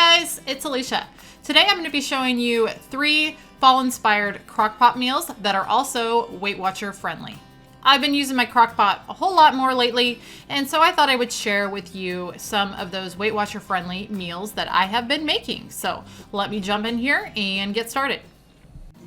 guys, it's Alicia. Today I'm going to be showing you 3 fall-inspired crock pot meals that are also Weight Watcher friendly. I've been using my crock pot a whole lot more lately, and so I thought I would share with you some of those Weight Watcher friendly meals that I have been making. So let me jump in here and get started.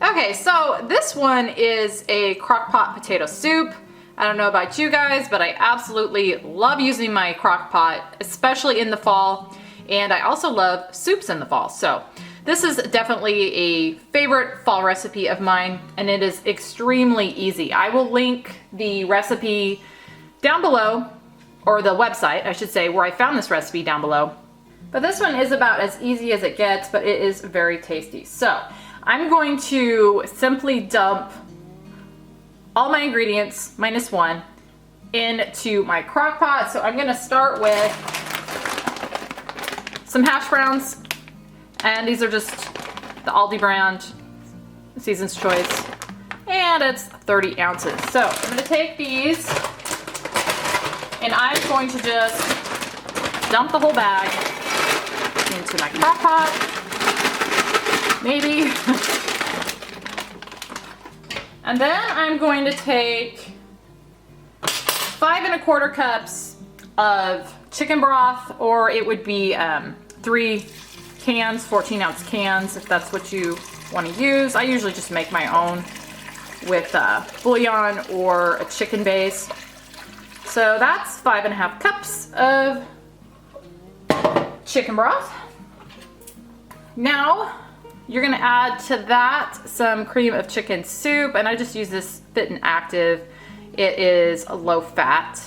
Okay, so this one is a crock pot potato soup. I don't know about you guys, but I absolutely love using my crock pot, especially in the fall. And I also love soups in the fall. So this is definitely a favorite fall recipe of mine, and it is extremely easy. I will link the recipe down below, or the website, I should say, where I found this recipe down below. But this one is about as easy as it gets, but it is very tasty. So I'm going to simply dump all my ingredients, minus one, into my crock pot. So I'm gonna start with some hash browns, and these are just the Aldi brand, Season's Choice, and it's 30 ounces. So I'm gonna take these, and I'm going to just dump the whole bag into my crock pot, maybe. And then I'm going to take 5 1/4 cups of chicken broth, or it would be 3 cans, 14-ounce cans, if that's what you want to use. I usually just make my own with bouillon or a chicken base. So that's 5 1/2 cups of chicken broth. Now you're gonna add to that some cream of chicken soup, and I just use this Fit and Active. It is a low fat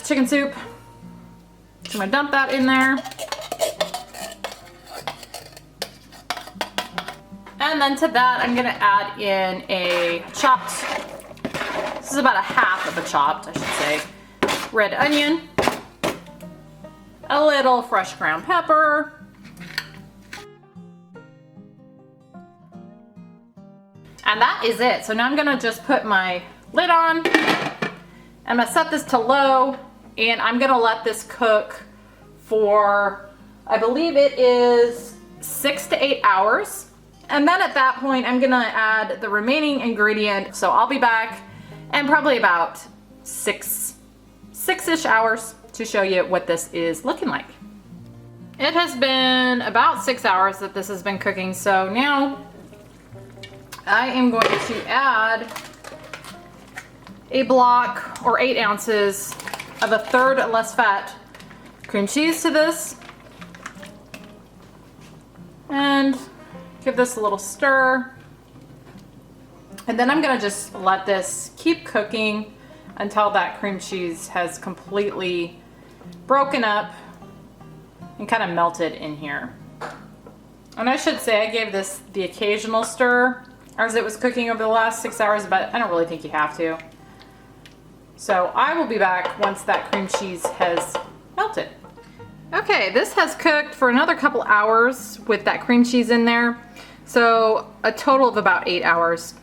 chicken soup. So I'm gonna dump that in there. And then to that, I'm gonna add in a chopped, this is about a half of a chopped, I should say, red onion, a little fresh ground pepper, and that is it. So now I'm gonna just put my lid on. I'm gonna set this to low, and I'm gonna let this cook for, I believe it is 6 to 8 hours. And then at that point, I'm gonna add the remaining ingredient. So I'll be back in probably about six-ish hours to show you what this is looking like. It has been about 6 hours that this has been cooking. So now I am going to add a block or 8 ounces of a 1/3 less fat cream cheese to this, and give this a little stir. And then I'm gonna just let this keep cooking until that cream cheese has completely broken up and kind of melted in here. And I should say I gave this the occasional stir as it was cooking over the last 6 hours, but I don't really think you have to. So I will be back once that cream cheese has melted. Okay, this has cooked for another couple hours with that cream cheese in there. So a total of about 8 hours.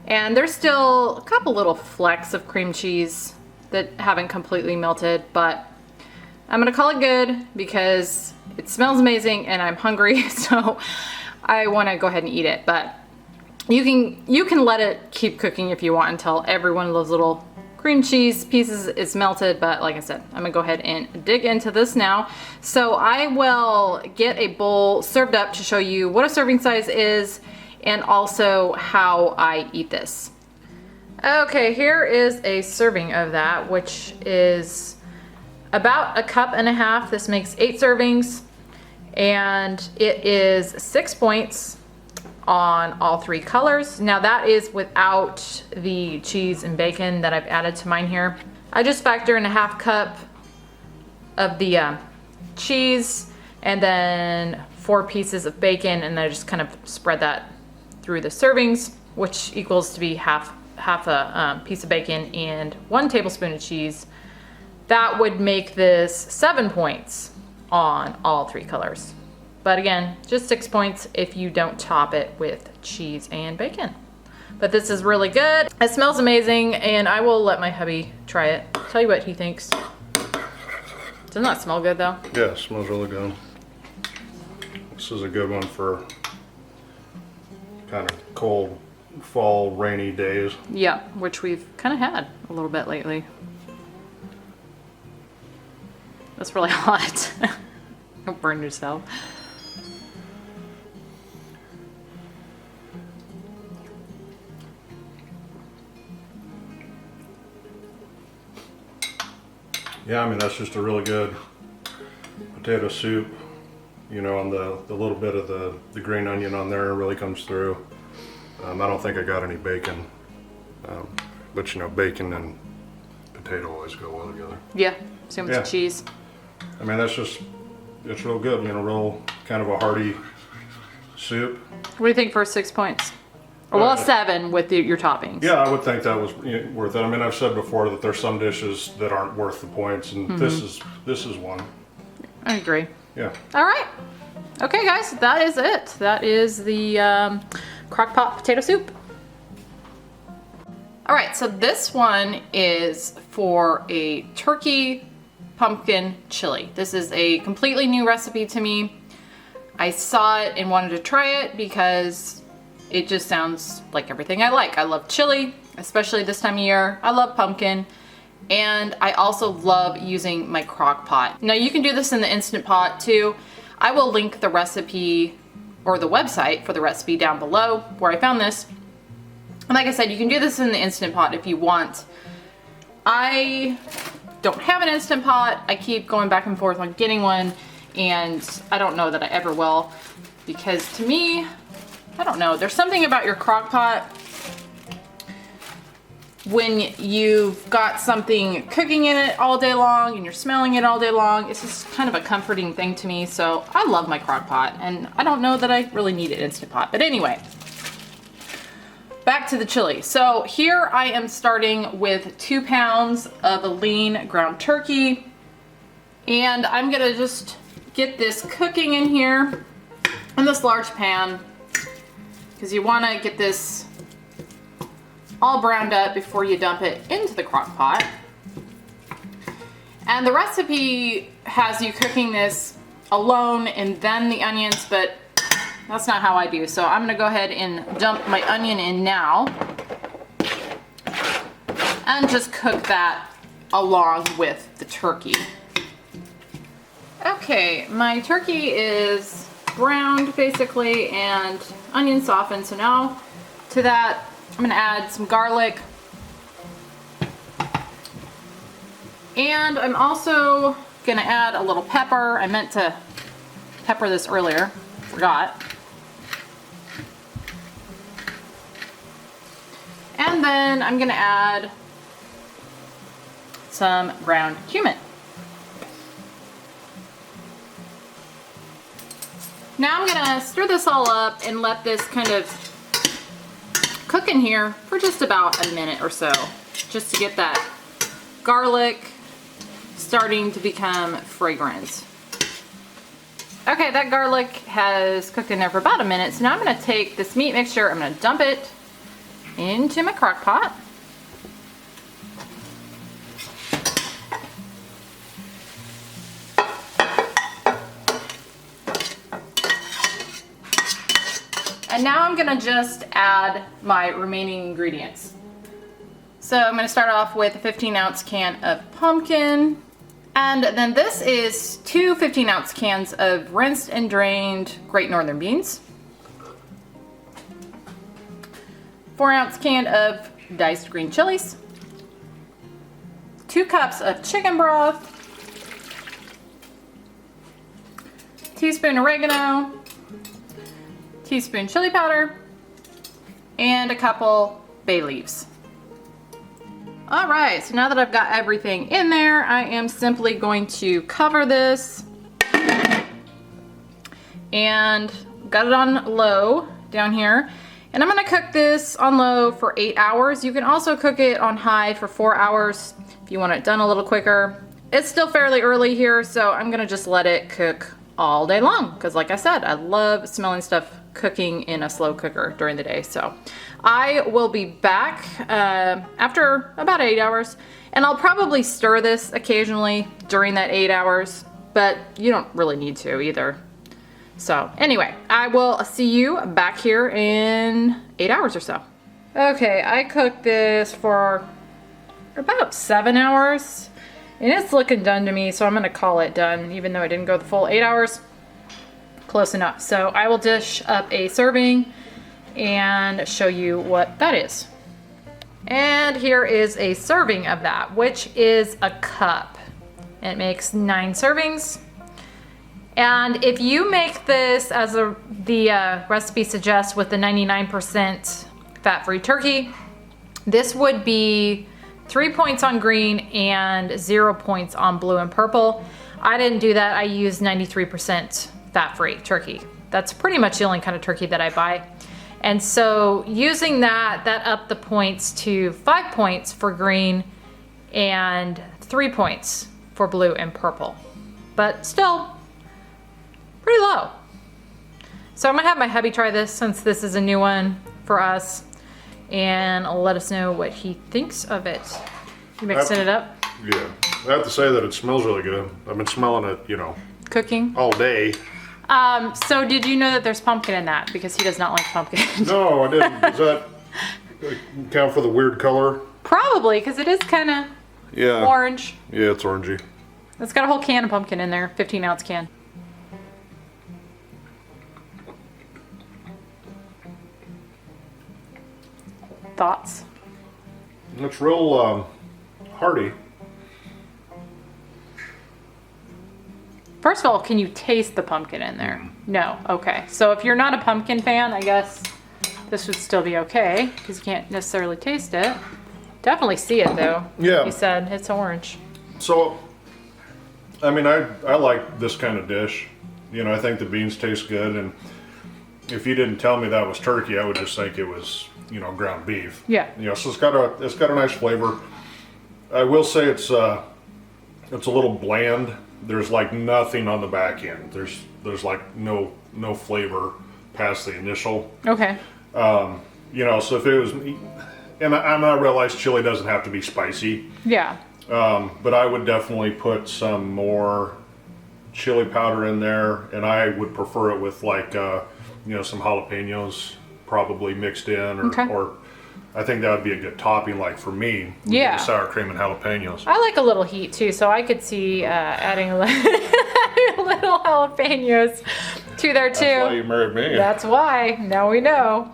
And there's still a couple little flecks of cream cheese that haven't completely melted, but I'm gonna call it good because it smells amazing and I'm hungry, so I wanna go ahead and eat it. But you can let it keep cooking if you want until every one of those little cream cheese pieces is melted, but like I said, I'm gonna go ahead and dig into this now. So I will get a bowl served up to show you what a serving size is and also how I eat this. Okay, here is a serving of that, which is about 1.5 cups. This makes 8 servings, and it is 6 points on all 3 colors. Now that is without the cheese and bacon that I've added to mine here. I just factor in 1/2 cup of the cheese and then 4 pieces of bacon, and then I just kind of spread that through the servings, which equals to be half a piece of bacon and 1 tablespoon of cheese. That would make this 7 points on all 3 colors. But again, just 6 points if you don't top it with cheese and bacon. But this is really good. It smells amazing, and I will let my hubby try it. Tell you what he thinks. Doesn't that smell good though? Yeah, it smells really good. This is a good one for kind of cold fall rainy days. Yeah, which we've kind of had a little bit lately. That's really hot. Don't burn yourself. Yeah, I mean, that's just a really good potato soup. You know, and the little bit of the green onion on there really comes through. I don't think I got any bacon, but you know, bacon and potato always go well together. Yeah, same with the cheese. I mean, it's real good, you know, real kind of a hearty soup. What do you think for 6 points? Or well, 7 with your toppings. Yeah, I would think that was worth it. I mean, I've said before that there's some dishes that aren't worth the points, and this is one. I agree. Yeah. All right. Okay, guys, that is it. That is the crock pot potato soup. All right, so this one is for a turkey pumpkin chili. This is a completely new recipe to me. I saw it and wanted to try it because it just sounds like everything I like. I love chili, especially this time of year. I love pumpkin. And I also love using my crock pot. Now you can do this in the Instant Pot too. I will link the recipe or the website for the recipe down below where I found this. And like I said, you can do this in the Instant Pot if you want. I don't have an Instant Pot. I keep going back and forth on getting one, and I don't know that I ever will, because to me, I don't know, there's something about your crock pot when you've got something cooking in it all day long and you're smelling it all day long. It's just kind of a comforting thing to me. So I love my crock pot, and I don't know that I really need an Instant Pot. But anyway, back to the chili. So here I am starting with 2 pounds of a lean ground turkey, and I'm gonna just get this cooking in here in this large pan, because you want to get this all browned up before you dump it into the crock pot. And the recipe has you cooking this alone and then the onions, but that's not how I do. So I'm gonna go ahead and dump my onion in now and just cook that along with the turkey. Okay, my turkey is browned basically and onion softened. So now to that, I'm gonna add some garlic, and I'm also gonna add a little pepper. I meant to pepper this earlier, forgot. And then I'm gonna add some ground cumin. Now I'm gonna stir this all up and let this kind of cook in here for just about a minute or so, just to get that garlic starting to become fragrant. Okay, that garlic has cooked in there for about a minute, so now I'm gonna take this meat mixture, I'm gonna dump it into my crock pot. And now I'm gonna just add my remaining ingredients. So I'm gonna start off with a 15-ounce can of pumpkin. And then this is 2 15-ounce cans of rinsed and drained Great Northern beans. 4-ounce can of diced green chilies. 2 cups of chicken broth. Teaspoon oregano. Teaspoon chili powder, and a couple bay leaves. All right, so now that I've got everything in there, I am simply going to cover this and got it on low down here. And I'm gonna cook this on low for 8 hours. You can also cook it on high for 4 hours if you want it done a little quicker. It's still fairly early here, so I'm gonna just let it cook all day long, because like I said, I love smelling stuff cooking in a slow cooker during the day. So I will be back after about 8 hours, and I'll probably stir this occasionally during that 8 hours, but you don't really need to either. So anyway, I will see you back here in 8 hours or so. Okay, I cooked this for about 7 hours and it's looking done to me, so I'm gonna call it done even though I didn't go the full 8 hours. Close enough. So I will dish up a serving and show you what that is. And here is a serving of that, which is a cup. It makes 9 servings. And if you make this as the recipe suggests with the 99% fat-free turkey, this would be 3 points on green and 0 points on blue and purple. I didn't do that. I used 93% fat-free turkey. That's pretty much the only kind of turkey that I buy. And so using that upped the points to 5 points for green and 3 points for blue and purple. But still, pretty low. So I'm gonna have my hubby try this since this is a new one for us, and let us know what he thinks of it. You mixing it up? Yeah, I have to say that it smells really good. I've been smelling it, you know, Cooking? all day. So did you know that there's pumpkin in that? Because he does not like pumpkin. No, I didn't. Does that count for the weird color? Probably, because it is kind of Yeah. orange. Yeah, it's orangey. It's got a whole can of pumpkin in there, 15-ounce can. Thoughts? It's real hearty. First of all, can you taste the pumpkin in there? No. Okay. So if you're not a pumpkin fan, I guess this would still be okay because you can't necessarily taste it. Definitely see it though. Yeah. You said it's orange. So, I mean, I like this kind of dish. You know, I think the beans taste good, and if you didn't tell me that was turkey, I would just think it was, you know, ground beef. Yeah. You know, so it's got a nice flavor. I will say it's a little bland. There's like nothing on the back end. There's like no flavor past the initial. Okay. You know, so if it was, and I realize chili doesn't have to be spicy. Yeah. But I would definitely put some more chili powder in there, and I would prefer it with like, you know, some jalapenos probably mixed in, or I think that would be a good topping, like for me. Yeah. Sour cream and jalapenos. I like a little heat too, so I could see adding a little jalapenos to there too. That's why you married me. That's why. Now we know.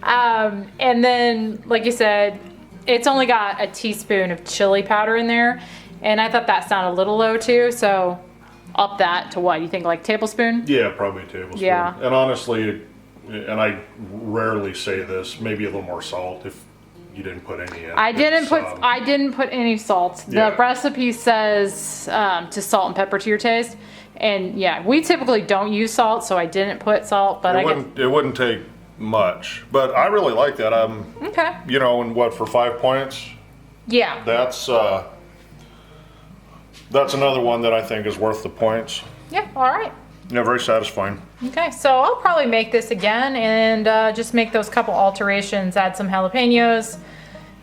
And then, like you said, it's only got a teaspoon of chili powder in there, and I thought that sounded a little low too, so up that to what? You think like tablespoon? Yeah, probably a tablespoon. Yeah. And honestly, and I rarely say this, maybe a little more salt if you didn't put any in. I didn't put any salt. Yeah. The recipe says to salt and pepper to your taste. And yeah, we typically don't use salt, so I didn't put salt, but it wouldn't take much. But I really like that. Okay. You know, and what, for 5 points? Yeah. That's another one that I think is worth the points. Yeah, all right. Yeah, very satisfying. Okay, so I'll probably make this again and just make those couple alterations, add some jalapenos,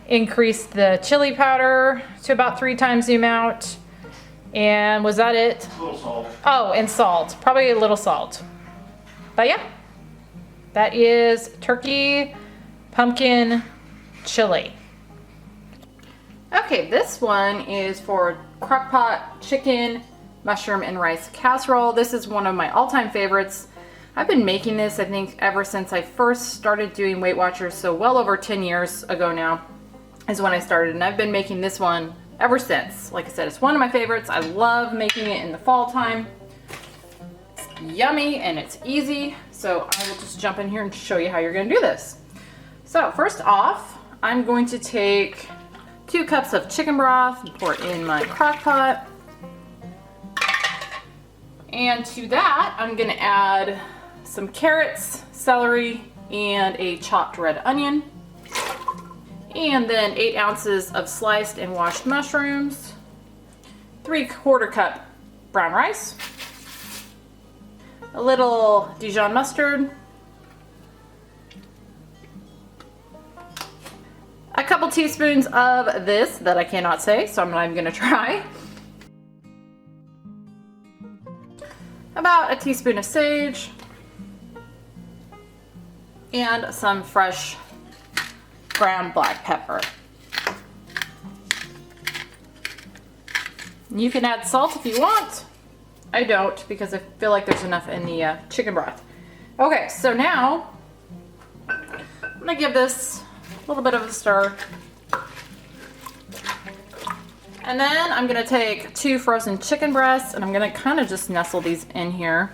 increase the chili powder to about 3 times the amount. And was that it? A little salt. Oh, and salt. Probably a little salt. But yeah, that is turkey pumpkin chili. Okay, this one is for crock pot chicken, mushroom, and rice casserole. This is one of my all-time favorites. I've been making this, I think, ever since I first started doing Weight Watchers, so well over 10 years ago now is when I started, and I've been making this one ever since. Like I said, it's one of my favorites. I love making it in the fall time. It's yummy and it's easy, so I will just jump in here and show you how you're gonna do this. So first off, I'm going to take 2 cups of chicken broth and pour it in my crock pot. And to that, I'm gonna add some carrots, celery, and a chopped red onion. And then 8 ounces of sliced and washed mushrooms, 3/4 cup brown rice, a little Dijon mustard, a couple teaspoons of this that I cannot say, so I'm not even gonna try. About a teaspoon of sage, and some fresh ground black pepper. You can add salt if you want. I don't, because I feel like there's enough in the chicken broth. Okay, so now I'm gonna give this a little bit of a stir. And then I'm gonna take 2 frozen chicken breasts and I'm gonna kind of just nestle these in here.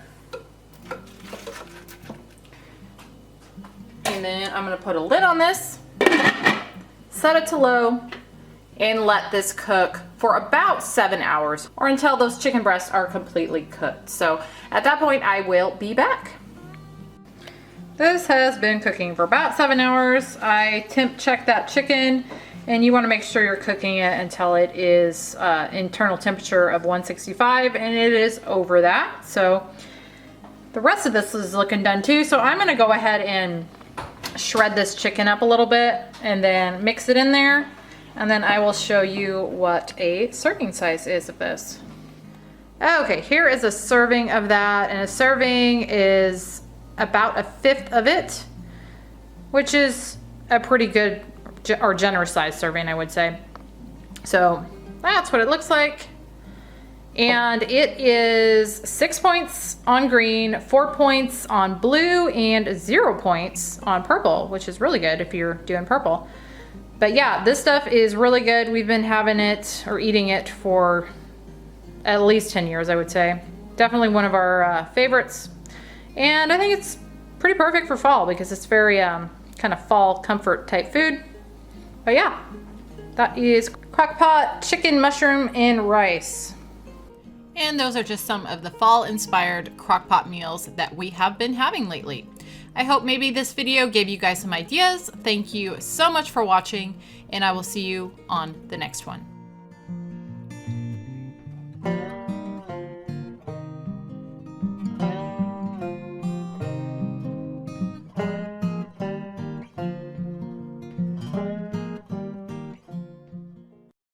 And then I'm gonna put a lid on this, set it to low, and let this cook for about 7 hours or until those chicken breasts are completely cooked. So at that point, I will be back. This has been cooking for about 7 hours. I temp checked that chicken, and you want to make sure you're cooking it until it is internal temperature of 165, and it is over that. So the rest of this is looking done too. So I'm going to go ahead and shred this chicken up a little bit and then mix it in there. And then I will show you what a serving size is of this. Okay, here is a serving of that, and a serving is about 1/5 of it, which is a pretty good or generous size serving, I would say. So that's what it looks like. And it is 6 points on green, 4 points on blue, and 0 points on purple, which is really good if you're doing purple. But yeah, this stuff is really good. We've been having it or eating it for at least 10 years, I would say. Definitely one of our favorites. And I think it's pretty perfect for fall because it's very kind of fall comfort type food. But yeah, that is crock pot chicken, mushroom, and rice. And those are just some of the fall inspired crock pot meals that we have been having lately. I hope maybe this video gave you guys some ideas. Thank you so much for watching, and I will see you on the next one.